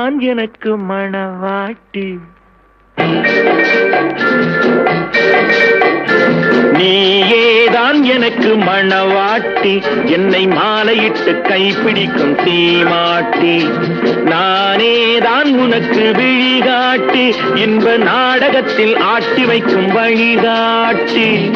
நீதான் எனக்கு மணவாட்டி, நீயேதான் எனக்கு மணவாட்டி, என்னை மாலையிட்டு கைப்பிடிக்கும் தீமாட்டி, நானேதான் உனக்கு விழிகாட்டி, இன்ப நாடகத்தில் ஆட்டி வைக்கும் வழிகாட்டி.